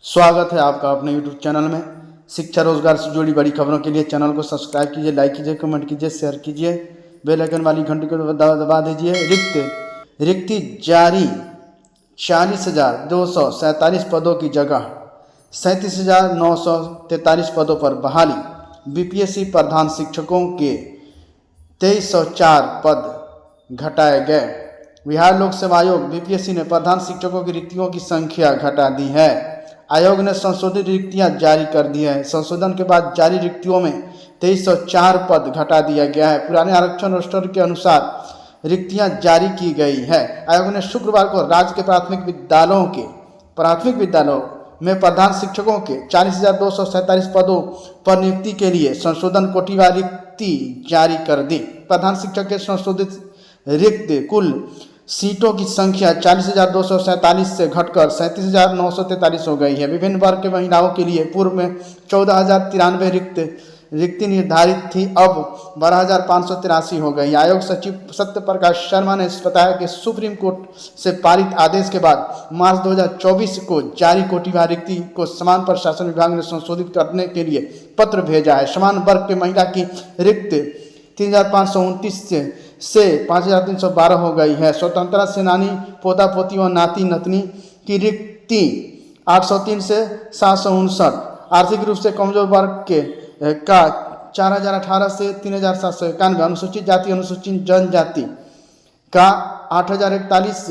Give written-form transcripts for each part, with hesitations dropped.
स्वागत है आपका अपने YouTube चैनल में। शिक्षा रोजगार से जुड़ी बड़ी खबरों के लिए चैनल को सब्सक्राइब कीजिए, लाइक कीजिए, कमेंट कीजिए, शेयर कीजिए, बेल आइकन वाली घंटी को दबा दीजिए। रिक्ति जारी 40,247 पदों की जगह 37,943 पदों पर बहाली। BPSC प्रधान शिक्षकों के 2304 पद घटाए गए। बिहार लोक सेवा आयोग BPSC ने प्रधान शिक्षकों की रिक्तियों की संख्या घटा दी है। आयोग ने संशोधित रिक्तियां जारी कर दी है। संशोधन के बाद जारी रिक्तियों में 2304 पद घटा दिया गया है। पुराने आरक्षण रोस्टर के अनुसार रिक्तियां जारी की गई है। आयोग ने शुक्रवार को राज्य के प्राथमिक विद्यालयों में प्रधान शिक्षकों के 40,247 पदों पर नियुक्ति के लिए संशोधन कोटिवार रिक्ति जारी कर दी। प्रधान शिक्षक के संशोधित रिक्त कुल सीटों की संख्या 40,247 से घटकर 37,943 हो गई है। विभिन्न वर्ग के महिलाओं के लिए पूर्व में 14,093 रिक्ति निर्धारित थी, अब 12,583 हो गई। आयोग सचिव सत्य प्रकाश शर्मा ने बताया कि सुप्रीम कोर्ट से पारित आदेश के बाद मार्च 2024 को जारी कोटिवार रिक्ति को समान प्रशासन विभाग ने संशोधित करने के लिए पत्र भेजा है। समान वर्ग के महिला की रिक्त 3,529 से 5,312 हो गई है। स्वतंत्रता सेनानी पोता पोती और नाती नतनी की रिक्ति 803 से 759। आर्थिक रूप से कमजोर वर्ग के का 4,018 से 3,791। अनुसूचित जाति अनुसूचित जनजाति का 8,041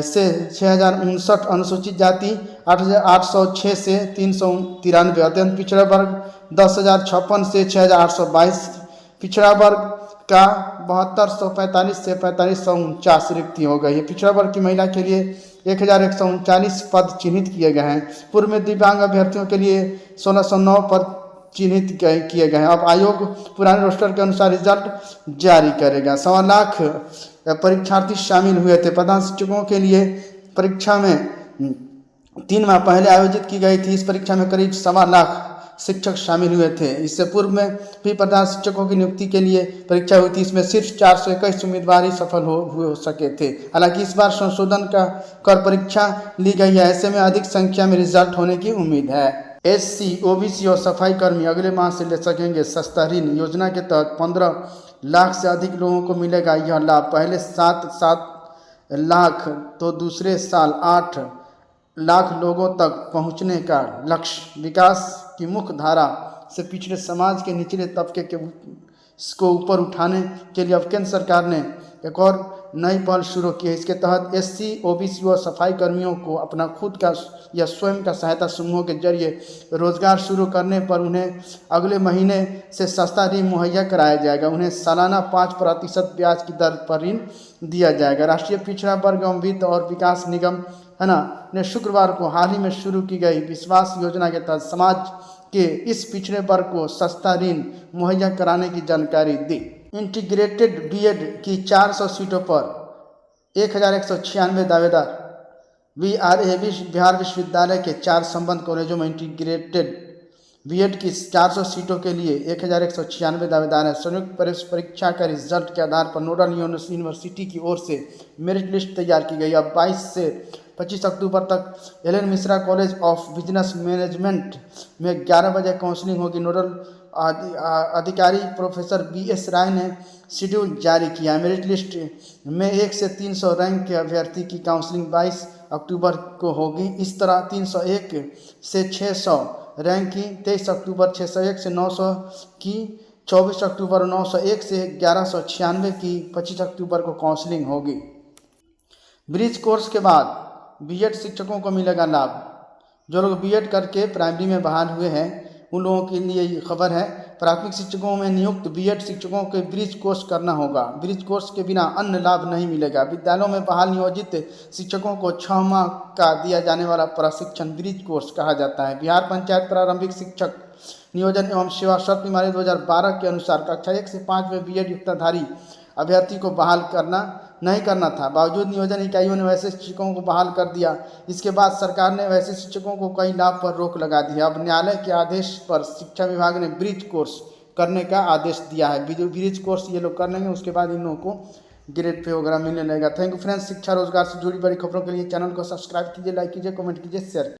से 6,059। अनुसूचित जाति 8,806 से 393। अत्यंत पिछड़ा वर्ग 10,056 से 6,822। पिछड़ा वर्ग का 7245 से 4549 रिक्ति हो गई है। पिछड़ा वर्ग की महिला के लिए 1,139 पद चिन्हित किए गए हैं। पूर्व में दिव्यांग अभ्यर्थियों के लिए 1,609 पद चिन्हित किए गए हैं। अब आयोग पुराने रोस्टर के अनुसार रिजल्ट जारी करेगा। 1.25 लाख परीक्षार्थी शामिल हुए थे। प्रधान शिक्षकों के लिए परीक्षा में 3 माह पहले आयोजित की गई थी। इस परीक्षा में करीब 1.25 लाख शिक्षक शामिल हुए थे। इससे पूर्व में भी प्रधान शिक्षकों की नियुक्ति के लिए परीक्षा हुई थी। इसमें सिर्फ 421 उम्मीदवार ही सफल हो सके थे। हालांकि इस बार संशोधन कर परीक्षा ली गई है। ऐसे में अधिक संख्या में रिजल्ट होने की उम्मीद है। SC, OBC और सफाई कर्मी अगले माह से ले सकेंगे सस्ता ऋण। योजना के तहत 15 लाख से अधिक लोगों को मिलेगा यह लाभ। पहले 7 लाख तो दूसरे साल 8 लाख लोगों तक पहुंचने का लक्ष्य। विकास की मुख्य धारा से पिछड़े समाज के निचले तबके को ऊपर उठाने के लिए अब केंद्र सरकार ने एक और नई पहल शुरू की है। इसके तहत SC, OBC और सफाई कर्मियों को अपना खुद का या स्वयं का सहायता समूहों के जरिए रोजगार शुरू करने पर उन्हें अगले महीने से सस्ता ऋण मुहैया कराया जाएगा। उन्हें सालाना 5% ब्याज की दर पर ऋण दिया जाएगा। राष्ट्रीय पिछड़ा वर्ग एवं वित्त और विकास निगम ने शुक्रवार को हाल ही में शुरू की गई विश्वास योजना के तहत समाज के इस पिछड़े वर्ग को सस्ता ऋण मुहैया कराने की जानकारी दी। इंटीग्रेटेड BEd की 400 सीटों पर 1,196 दावेदार। बिहार विश्वविद्यालय के 4 संबद्ध कॉलेजों में इंटीग्रेटेड BEd की 400 सीटों के लिए 1,196 दावेदार हैं। संयुक्त प्रवेश परीक्षा का रिजल्ट के आधार पर नोडल यूनिवर्सिटी की ओर से मेरिट लिस्ट तैयार की गई। अब 22 से 25 अक्टूबर तक L N Mishra college of business management में 11 बजे काउंसलिंग होगी। नोडल अधिकारी प्रोफेसर BS राय ने शेड्यूल जारी किया। मेरिट लिस्ट में 1 से 300 रैंक के अभ्यर्थी की काउंसलिंग 22 अक्टूबर को होगी। इस तरह 301 से 600 रैंक की 23 अक्टूबर, 601 से 900 की 24 अक्टूबर, 901 से 1196 की 25 अक्टूबर को काउंसलिंग होगी। ब्रिज कोर्स के बाद BEd शिक्षकों को मिलेगा लाभ। जो लोग BEd करके प्राइमरी में बहाल हुए हैं उन लोगों के लिए ये खबर है। प्राथमिक शिक्षकों में नियुक्त BEd शिक्षकों को ब्रिज कोर्स करना होगा। ब्रिज कोर्स के बिना अन्य लाभ नहीं मिलेगा। विद्यालयों में बहाल नियोजित शिक्षकों को 6 माह का दिया जाने वाला प्रशिक्षण ब्रिज कोर्स कहा जाता है। बिहार पंचायत प्रारंभिक शिक्षक नियोजन एवं सेवा शर्त प्रणाली 2012 के अनुसार कक्षा 1 से 5 में BEd युक्ताधारी अभ्यर्थी को बहाल नहीं करना था। बावजूद नियोजन इकाइयों ने वैसे शिक्षकों को बहाल कर दिया। इसके बाद सरकार ने वैसे शिक्षकों को कई लाभ पर रोक लगा दी है। अब न्यायालय के आदेश पर शिक्षा विभाग ने ब्रिज कोर्स करने का आदेश दिया है। ब्रिज कोर्स ये लोग कर लेंगे, उसके बाद इन लोगों को ग्रेड पे वगैरह मिलने लगेगा। Thank you friends. शिक्षा रोजगार से जुड़ी बड़ी खबरों के लिए चैनल को सब्सक्राइब कीजिए, लाइक कीजिए, कमेंट कीजिए, शेयर